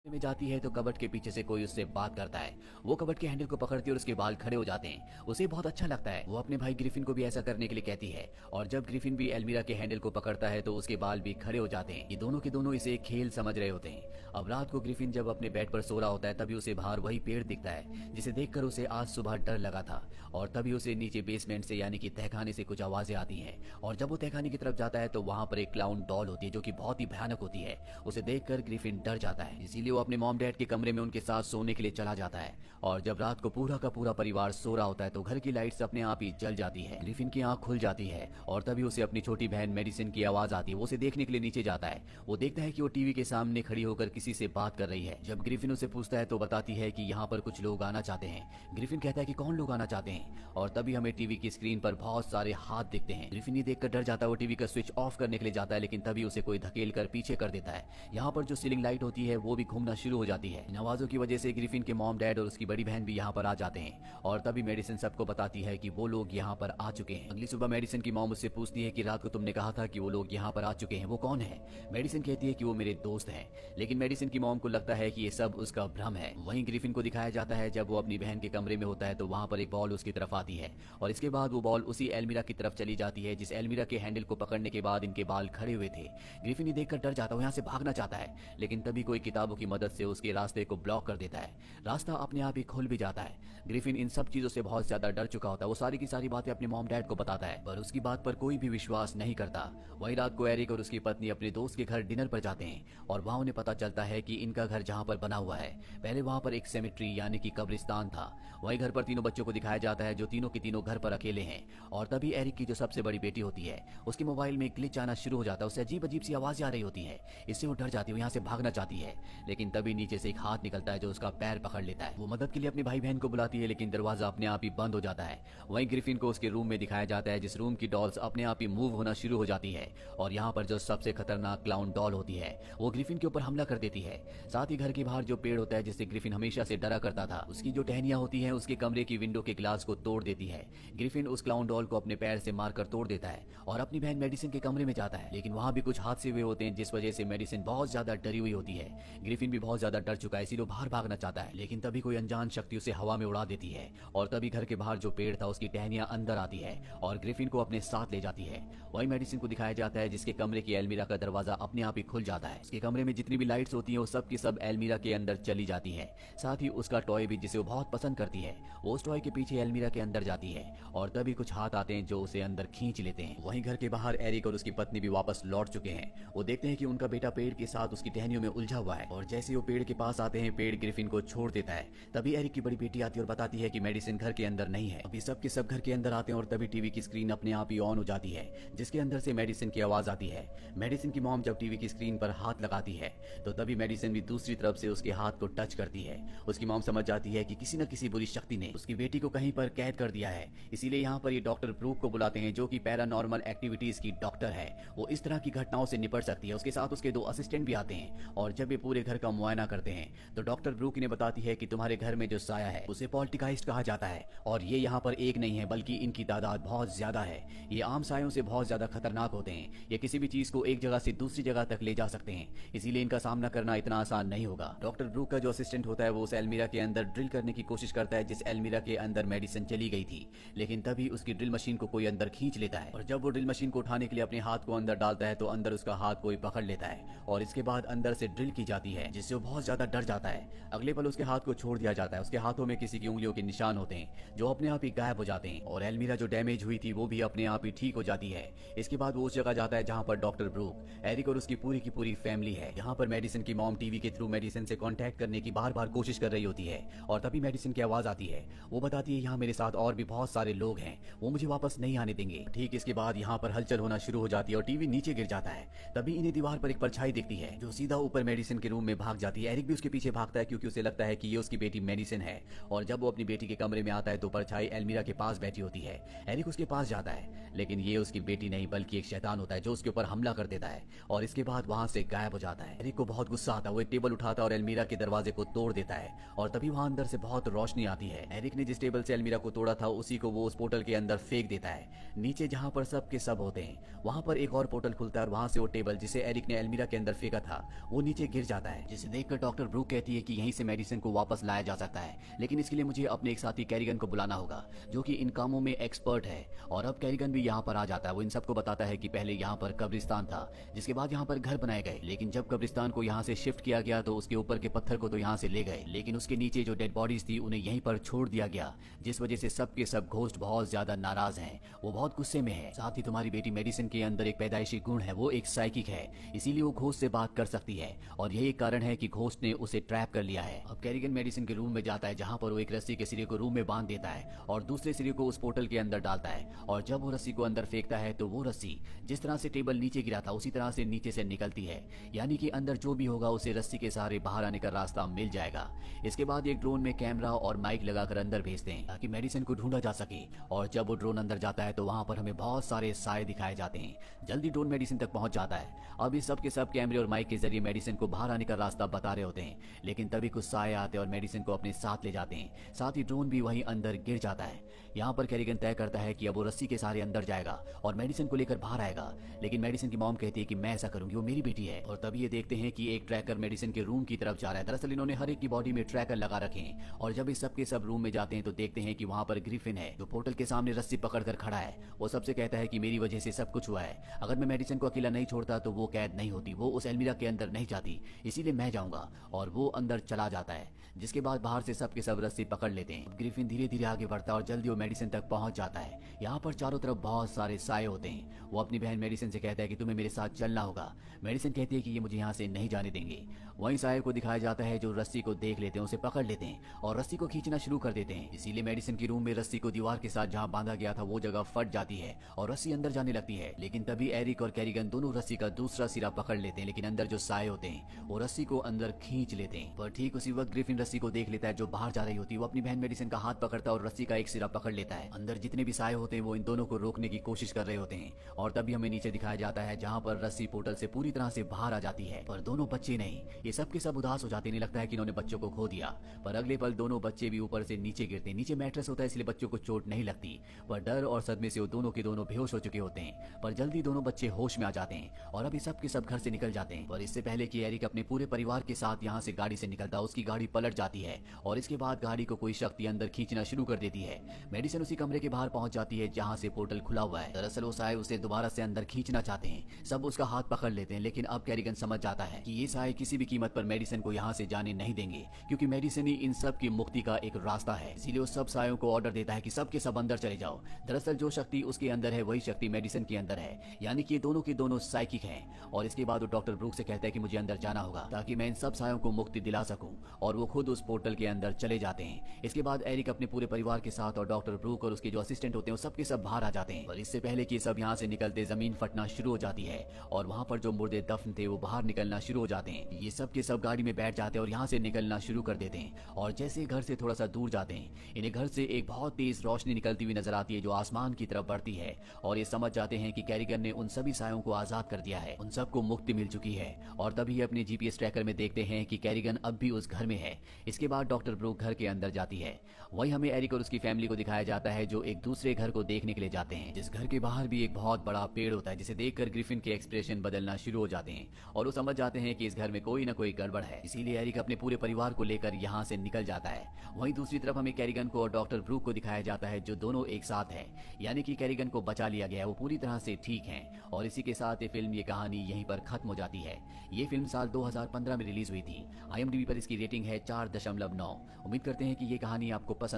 में जाती है तो कबर्ड के पीछे से कोई उससे बात करता है। वो कबर्ड के हैंडल को पकड़ती है और उसके बाल खड़े हो जाते हैं। उसे बहुत अच्छा लगता है। वो अपने भाई ग्रिफिन को भी ऐसा करने के लिए कहती है और जब ग्रिफिन भी एल्मीरा के हैंडल को पकड़ता है तो उसके बाल भी खड़े हो जाते हैं। ये दोनों के दोनों इसे एक खेल समझ रहे होते हैं। अब रात को ग्रिफिन जब अपने बेड पर सो रहा होता है तभी उसे बाहर वही पेड़ दिखता है जिसे देखकर उसे आज सुबह डर लगा था। और तभी उसे नीचे बेसमेंट से यानी कि तहखाने से कुछ आवाजें आती हैं और जब वो तहखाने की तरफ जाता है तो वहां पर एक क्लाउन डॉल होती है जो कि बहुत ही भयानक होती है। उसे देखकर ग्रिफिन डर जाता है, इसीलिए वो अपने मॉम डैड के कमरे में उनके साथ सोने के लिए चला जाता है। और जब रात को पूरा का पूरा परिवार सो रहा होता है तो घर की लाइट्स अपने आप ही जल जाती है। ग्रिफिन की आंख खुल जाती है और तभी उसे अपनी छोटी बहन मेडिसिन की आवाज आती है। वो उसे देखने के लिए नीचे जाता है। वो देखता है कि वो टीवी के सामने खड़ी होकर किसी से बात कर रही है। जब ग्रिफिन उसे पूछता है तो बताती है कि यहाँ पर कुछ लोग आना चाहते हैं। ग्रिफिन कहता है कि कौन लोग आना चाहते हैं और तभी हमें टीवी की स्क्रीन पर बहुत सारे हाथ दिखते हैं। ग्रिफिन ये देखकर डर जाता है। वो टीवी का स्विच ऑफ करने के लिए जाता है लेकिन तभी उसे कोई धकेल कर पीछे कर देता है। यहाँ पर जो सीलिंग लाइट होती है वो भी घूमना शुरू हो जाती है। इन आवाजों की वजह से ग्रिफिन के मॉम डैड और उसकी बड़ी बहन भी यहाँ पर आ जाते हैं और तभी मेडिसिन सबको बताती है कि वो लोग यहाँ पर आ चुके हैं। अगली सुबह मेडिसिन की मॉम उससे पूछती है कि रात को तुमने कहा था कि वो लोग यहाँ पर आ चुके हैं, वो कौन है? मेडिसिन कहती है कि वो मेरे दोस्त हैं, लेकिन मेडिसिन की मॉम को लगता है कि ये सब उसका भ्रम है। वहीं ग्रिफिन को दिखाया जाता है जब वो अपनी बहन के कमरे में होता है तो वहां पर एक बॉल उसकी तरफ आती है और इसके बाद वो बॉल उसी एल्मीरा की तरफ चली जाती है जिस एल्मीरा के हैंडल को पकड़ने के बाद इनके बाल खड़े हुए थे। ग्रिफिन ये देखकर डर जाता है, यहाँ से भागना चाहता है लेकिन तभी कोई किताबों की मदद से उसके रास्ते को ब्लॉक कर देता है। रास्ता अपने आप ही खुल भी जाता है। ग्रिफिन इन सब चीजों से बहुत ज्यादा डर चुका होता है। वो सारी की सारी बातें अपने मॉम डैड को बताता है पर उसकी बात पर कोई भी विश्वास नहीं करता। वही रात को एरिक और उसकी पत्नी अपने दोस्त के घर डिनर पर जाते हैं और वहां उन्हें पता चलता है कि इनका घर जहां पर बना हुआ है पहले वहां पर एक सेमेट्री यानी कि कब्रिस्तान था। वही घर पर तीनों बच्चों को दिखाया जाता है जो तीनों के तीनों घर पर अकेले हैं और तभी एरिक की जो सबसे बड़ी बेटी होती है उसके मोबाइल में ग्लिच आना शुरू हो जाता है। उसे अजीब अजीब सी आवाजें आ रही होती है। इससे वो डर जाती है, यहाँ से भागना चाहती है लेकिन तभी नीचे से एक हाथ निकलता है जो उसका पैर पकड़ लेता है। वो मदद के लिए अपने भाई बहन को बुलाती है लेकिन दरवाजा अपने आप ही बंद हो जाता है। वहीं ग्रिफिन को उसके रूम में दिखाया जाता है जिस रूम की डॉल्स अपने आप ही मूव होना शुरू हो जाती है और यहाँ पर जो सबसे खतरनाक क्लाउन डॉल होती है वो ग्रिफिन के ऊपर हमला कर देती है। साथ ही घर के बाहर जो पेड़ होता है जिससे ग्रिफिन हमेशा से डरा करता था उसकी जो टहनियां होती है उसके कमरे की विंडो के ग्लास को तोड़ देती है। ग्रिफिन उस क्लाउन डॉल को अपने पैर से मारकर तोड़ देता है और अपनी बहन मेडिसिन के कमरे में जाता है लेकिन वहां भी कुछ हादसे हुए होते हैं जिस वजह से मेडिसिन बहुत ज्यादा डरी हुई होती है। ग्रिफिन भी बहुत ज्यादा डर चुका है इसीलिए बाहर भागना चाहता है लेकिन तभी कोई अनजान शक्ति उसे हवा में उड़ा देती है और तभी घर के बाहर जो पेड़ था उसकी टहनियां अंदर आती है और ग्रिफिन को अपने साथ ले जाती है। वही मेडिसिन को दिखाया जाता है जिसके कमरे की एल्मीरा का दरवाजा अपने आप ही खुल जाता है। उसके कमरे में जितनी भी लाइट्स होती है वो सब की सब एल्मीरा के अंदर चली जाती है। साथ ही उसका टॉय भी जिसे वो बहुत पसंद करती है वो उस टॉय के पीछे एल्मीरा के अंदर जाती है और तभी कुछ हाथ आते हैं जो उसे अंदर खींच लेते हैं। वहीं घर के बाहर एरिक और उसकी पत्नी भी वापस लौट चुके हैं। वो देखते हैं कि उनका बेटा पेड़ के साथ उसकी टहनियों में उलझा हुआ है और जैसे वो पेड़ के पास आते हैं पेड़ ग्रिफिन को छोड़ देता है। तभी एरिक की बड़ी बेटी आती है और बताती है कि मेडिसिन घर के अंदर नहीं है। अभी सब के सब घर के अंदर आते हैं और तभी टीवी की स्क्रीन अपने आप ही ऑन हो जाती है जिसके अंदर से मेडिसिन की आवाज आती है। मेडिसिन की मॉम जब टीवी की स्क्रीन पर हाथ लगाती है तो तभी मेडिसिन भी दूसरी तरफ से उसके हाथ को टच करती है। उसकी मॉम समझ जाती है कि किसी न किसी बुरी शक्ति ने उसकी बेटी को कहीं पर कैद कर दिया है। इसीलिए यहाँ पर ये डॉक्टर ब्रूक को बुलाते हैं जो कि पैरानॉर्मल एक्टिविटीज की डॉक्टर है। वो इस तरह की घटनाओं से निपट सकती है। उसके साथ उसके 2 असिस्टेंट भी आते हैं और जब ये पूरे घर का मुआयना करते हैं तो डॉक्टर ब्रूक इन्हें बताती है कि तुम्हारे घर में जो साया है उसे पॉल्टिकाइस्ट कहा जाता है और ये यहाँ पर एक नहीं है बल्कि इनकी तादाद बहुत ज्यादा है। ये आम सायों से बहुत ज्यादा खतरनाक होते हैं। ये किसी भी चीज को एक जगह से दूसरी जगह तक ले जा सकते हैं, इसीलिए इनका सामना करना इतना आसान नहीं होगा। डॉक्टर ब्रूक का जो असिस्टेंट होता है वो उस एल्मीरा के अंदर ड्रिल करने की कोशिश करता है जिस एल्मीरा के अंदर मेडिसिन चली गई थी लेकिन तभी उसकी ड्रिल मशीन को कोई अंदर खींच लेता है और जब वो ड्रिल मशीन को उठाने के लिए अपने हाथ को अंदर डालता है तो अंदर उसका हाथ कोई पकड़ लेता है और इसके बाद अंदर से ड्रिल की जाती है जिससे वो बहुत ज्यादा डर जाता है। अगले पल उसके हाथ को छोड़ दिया जाता है। उसके हाथों में किसी की उंगलियों के निशान होते हैं जो अपने आप ही गायब हो जाते हैं और एल्मीरा जो डैमेज हुई थी वो भी अपने आप ही ठीक हो जाती है। इसके बाद वो उस जगह जाता है जहाँ पर डॉक्टर ब्रूक, एरिक और उसकी पूरी की पूरी फैमिली है। यहाँ पर मेडिसिन की मॉम टीवी के थ्रू मेडिसिन से कांटेक्ट करने की बार बार कोशिश कर रही होती है और तभी मेडिसिन की आवाज आती है। वो बताती है यहाँ मेरे साथ और भी बहुत सारे लोग हैं, वो मुझे वापस नहीं आने देंगे। ठीक इसके बाद यहाँ पर हलचल होना शुरू हो जाती है और टीवी नीचे गिर जाता है। तभी इन्हें दीवार पर एक परछाई दिखती है जो सीधा ऊपर मेडिसिन के रूम में भाग जाती है। एरिक भी उसके पीछे भागता है क्योंकि उसे लगता है कि ये उसकी बेटी मेडिसिन है और जब वो अपनी बेटी के कमरे में आता है तो परछाई एल्मीरा के पास बैठी होती है। एरिक उसके पास जाता है लेकिन ये उसकी बेटी नहीं बल्कि एक शैतान होता है जो उसके ऊपर हमला कर देता है और इसके बाद वहां से गायब हो जाता है। एरिक को बहुत गुस्सा आता है। वो एक टेबल उठाता है और एल्मीरा के दरवाजे को तोड़ देता है और तभी वहां अंदर से बहुत रोशनी आती है। एरिक ने जिस टेबल से एल्मीरा को तोड़ा था उसी को वो उस पोर्टल के अंदर फेंक देता है। नीचे जहां पर सब के सब होते हैं वहां पर एक और पोर्टल खुलता है और वहां से वो टेबल जिसे एरिक ने एल्मीरा के अंदर फेंका था वो नीचे गिर जाता है जिसे देखकर डॉक्टर ब्रूक कहती है कि यहीं से मेडिसिन को वापस लाया जा सकता है, लेकिन इसके लिए मुझे अपने एक साथी कैरिगन को बुलाना होगा जो कि इन कामों में एक्सपर्ट है। और अब कैरिगन भी यहाँ पर आ जाता है। वो इन सबको बताता है कि पहले यहाँ पर कब्रिस्तान था, जिसके बाद यहाँ पर घर बनाए गए, लेकिन जब कब्रिस्तान को यहाँ से शिफ्ट किया गया तो उसके ऊपर के पत्थर को तो यहाँ से ले गए, लेकिन उसके नीचे जो डेड बॉडीज थी उन्हें यहीं पर छोड़ दिया गया, जिस वजह से सब के सब घोस्ट बहुत ज्यादा नाराज हैं। वो बहुत गुस्से में है। साथ ही तुम्हारी बेटी मेडिसिन के अंदर एक पैदाइशी गुण है, वो एक साइकिक है, इसीलिए वो घोस्ट से बात कर सकती है और यही एक कारण है कि घोस्ट ने उसे ट्रैप कर लिया है। अब कैरिगन मेडिसिन के रूम में जाता है जहाँ पर वो एक रस्सी के सिरे को रूम में बांध देता है और दूसरे सिरे को उस पोर्टल के अंदर डालता है। और जब वो रस्सी को अंदर फेंकता है तो वो रस्सी जिस तरह से टेबल नीचे गिरा था उसी तरह से नीचे से निकलती है, यानी कि अंदर जो भी होगा उसे रस्सी के सहारे बाहर आने का रास्ता मिल जाएगा। इसके बाद एक ड्रोन में कैमरा और माइक लगाकर अंदर भेजते हैं ताकि मेडिसिन को ढूंढा जा सके। और जब वो ड्रोन अंदर जाता है तो वहां पर हमें बहुत सारे साए दिखाए जाते हैं। जल्दी ड्रोन मेडिसिन तक पहुंच जाता है। अब इस सब के सब कैमरे और माइक के जरिए मेडिसिन को बाहर आने का रास्ता बता रहे होते हैं, लेकिन तभी कुछ साए आते हैं और मेडिसिन को अपने साथ ले जाते हैं। साथ ही ड्रोन भी वहीं अंदर गिर जाता है। यहाँ पर कैरिगन तय करता है कि अब वो रस्सी के सहारे अंदर जाएगा और मेडिसिन को लेकर बाहर आएगा, लेकिन मेडिसिन की मॉम कहती है कि मैं ऐसा करूंगी, वो मेरी बेटी है। और तभी ये देखते हैं कि एक ट्रैकर मेडिसिन के रूम की तरफ जा रहा है। दरअसल इन्होंने हर एक की बॉडी में ट्रैकर लगा रखे हैं और जब इस सब के सब रूम में जाते हैं तो देखते हैं कि वहां पर ग्रिफिन है जो पोर्टल के सामने रस्सी पकड़कर खड़ा है। वो सबसे कहता है कि मेरी वजह से सब कुछ हुआ है, अगर मैं मेडिसिन को अकेला नहीं छोड़ता तो वो कैद नहीं होती, वो उस एल्मीरा के अंदर नहीं जाती, इसीलिए मैं जाऊंगा। और वो अंदर चला जाता है, जिसके बाद बाहर से सब के सब रस्सी पकड़ लेते हैं। ग्रिफिन धीरे धीरे आगे बढ़ता है और जल्दी वो मेडिसिन तक पहुंच जाता है। यहाँ पर चारों तरफ बहुत सारे साए होते हैं। वो अपनी बहन मेडिसिन से कहता है कि तुम्हें मेरे साथ चलना होगा। मेडिसिन कहती है कि ये मुझे यहाँ से नहीं जाने देंगे। वहीं साए को दिखाया जाता है जो रस्सी को देख लेते हैं, उसे पकड़ लेते हैं और रस्सी को खींचना शुरू कर देते हैं। इसीलिए मेडिसिन के रूम में रस्सी को दीवार के साथ जहाँ बांधा गया था वो जगह फट जाती है और रस्सी अंदर जाने लगती है। लेकिन तभी एरिक और कैरिगन दोनों रस्सी का दूसरा सिरा पकड़ लेते हैं, लेकिन अंदर जो साए होते हैं वो रस्सी को अंदर खींच लेते हैं। पर ठीक उसी वक्त ग्रिफिन रस्सी को देख लेता है जो बाहर जा रही होती है। वो अपनी बहन मेडिसिन का हाथ पकड़ता है और रस्सी का एक सिरा पकड़ लेता है। अंदर जितने भी साए होते हैं वो इन दोनों को रोकने की कोशिश कर रहे होते हैं और तभी हमें नीचे दिखाया जाता है जहाँ पर रस्सी पोर्टल से पूरी तरह से बाहर आ जाती है। पर दोनों बच्चे नहीं, ये सब के सब उदास हो जाते हैं। नहीं लगता है कि इन्होंने बच्चों को खो दिया, पर अगले पल दोनों बच्चे भी ऊपर से नीचे गिरते हैं। नीचे मैट्रेस होता है इसलिए बच्चों को चोट नहीं लगती, पर डर और सदमे से वो दोनों के दोनों बेहोश हो चुके होते हैं। पर जल्दी दोनों बच्चे होश में आ जाते हैं और अभी सब के सब घर से निकल जाते हैं। पर इससे पहले कि एरिक अपने पूरे परिवार के साथ यहाँ से गाड़ी से निकलता, उसकी गाड़ी पलट जाती है और इसके बाद गाड़ी को कोई शक्ति अंदर खींचना शुरू कर देती है। मेडिसिन उसी कमरे के बाहर पहुंच जाती है जहाँ से पोर्टल खुला हुआ है। दरअसल वो साए उसे दोबारा से अंदर खींचना चाहते हैं। सब उसका हाथ पकड़ लेते हैं, लेकिन अब कैरिगन समझ जाता है कि ये साए किसी भी कीमत पर मेडिसिन को यहाँ से जाने नहीं देंगे, क्योंकि मेडिसिन ही इन सब की मुक्ति का एक रास्ता है। इसीलिए वो सब सायों को ऑर्डर देता है कि सब के सब अंदर चले जाओ। दरअसल जो शक्ति उसके अंदर है वही शक्ति मेडिसिन के अंदर है, यानी कि ये दोनों के दोनों साइकिक हैं। और इसके बाद वो डॉक्टर ब्रूक से कहता है कि मुझे अंदर जाना होगा ताकि मैं इन सब सायों को मुक्ति दिला सकूं, और वो खुद उस पोर्टल के अंदर चले जाते हैं। इसके बाद एरिक अपने पूरे परिवार के साथ और डॉक्टर ब्रूक और उसके जो असिस्टेंट होते हैं वो सब के सब बाहर आ जाते हैं। और इससे पहले कि सब यहाँ से निकलते जमीन फटना शुरू हो जाती है और वहाँ पर जो मुर्दे दफन थे वो बाहर निकलना शुरू हो जाते हैं। ये सब के सब गाड़ी में बैठ जाते हैं और यहाँ से निकलना शुरू कर देते हैं। और जैसे घर से थोड़ा सा दूर जाते हैं इन्हें घर से एक बहुत तेज रोशनी निकलती हुई नजर आती है जो आसमान की तरफ बढ़ती है, और ये समझ जाते हैं कि कैरिगन ने उन सभी सायों को आजाद कर दिया है, उन सबको मुक्ति मिल चुकी है। और तभी अपने जीपीएस ट्रैकर में देखते हैं कि कैरिगन अब भी उस घर में है। इसके बाद डॉक्टर ब्रूक घर के अंदर जाती है। वहीं हमें एरिक और उसकी फैमिली को दिखाया जाता है जो एक दूसरे घर को देखने के लिए जाते हैं, जिस घर के बाहर भी एक बहुत बड़ा पेड़ होता है, जिसे देखकर ग्रिफिन के एक्सप्रेशन बदलना शुरू हो जाते हैं और वो समझ जाते हैं कि इस घर में कोई ना कोई गड़बड़ है। इसीलिए एरिक अपने पूरे परिवार को लेकर यहाँ से निकल जाता है। वहीं दूसरी तरफ हमें कैरिगन को और डॉक्टर ब्रूक को दिखाया जाता है जो दोनों एक साथ हैं, यानी कि कैरिगन को बचा लिया गया है, वो पूरी तरह से ठीक हैं। और इसी के साथ ये फिल्म, ये कहानी यहीं पर खत्म हो जाती है। ये फिल्म साल 2015 में रिलीज हुई थी। IMDb पर इसकी रेटिंग है 4.9। उम्मीद करते हैं कि ये कहानी आपको पसंद